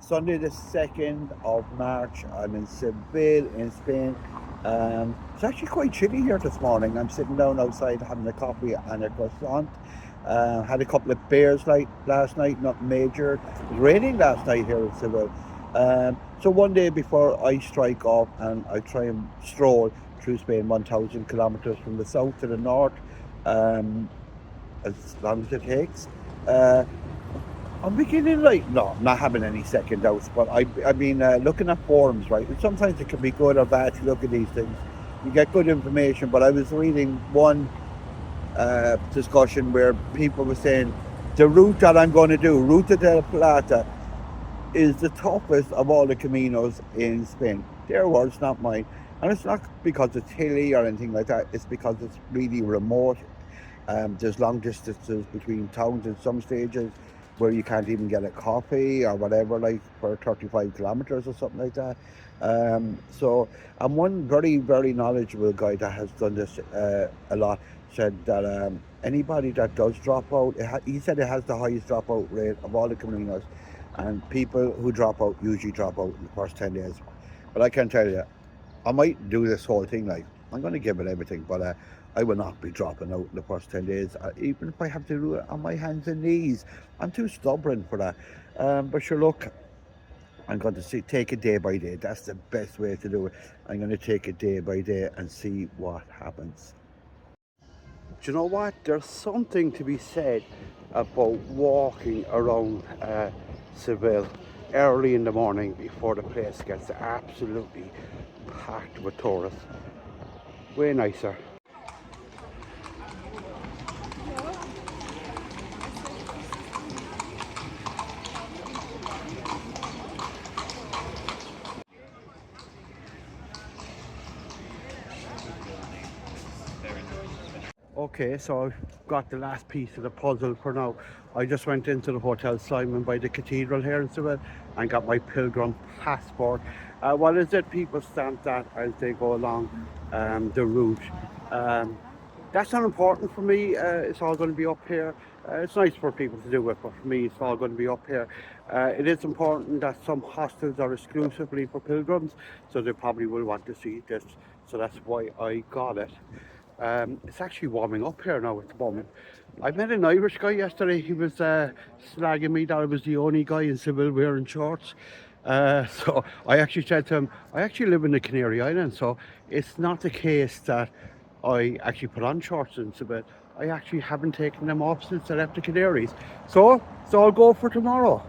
Sunday the 2nd of March. I'm in Seville in Spain. It's actually quite chilly here this morning. I'm sitting down outside having a coffee and a croissant. Had a couple of beers last night, not major. It was raining last night here in Seville. So one day before I strike off and I try and stroll through Spain, 1,000 kilometers from the south to the north, um, as long as it takes. Uh, I'm beginning no, not having any second doubts, but I've been looking at forums, right? And sometimes it can be good or bad to look at these things. You get good information, but I was reading one discussion where people were saying the route that I'm going to do, Ruta del Plata, is the toughest of all the Caminos in Spain. Their words, not mine. And it's not because it's hilly or anything like that. It's because it's really remote. There's long distances between towns in some stages where you can't even get a coffee or whatever, like for 35 kilometers or something like that. So, and one very, very knowledgeable guy that has done this a lot said that anybody that does drop out, he said it has the highest dropout rate of all the Caminos, and people who drop out usually drop out in the first 10 days. But I can tell you, I might do this whole thing, like, I'm going to give it everything, but I will not be dropping out in the first 10 days, even if I have to do it on my hands and knees. I'm too stubborn for that. But sure, look, I'm going to take it day by day. That's the best way to do it. I'm going to take it day by day and see what happens. Do you know what? There's something to be said about walking around Seville early in the morning before the place gets absolutely packed with tourists. Way nicer. Okay, so I've got the last piece of the puzzle for now. I just went into the Hotel Simon by the cathedral here in Seville and got my pilgrim passport. What is it? People stamp that as they go along the route. Um, that's not important for me. It's all going to be up here. It's nice for people to do it, but for me, it's all going to be up here. It is important that some hostels are exclusively for pilgrims, so they probably will want to see this. So that's why I got it. It's actually warming up here now at the moment. I met an Irish guy yesterday. He was slagging me that I was the only guy in Seville wearing shorts. So I actually said to him, I actually live in the Canary Islands, so it's not the case that I actually put on shorts in Seville. I actually haven't taken them off since I left the Canaries. So I'll go for tomorrow.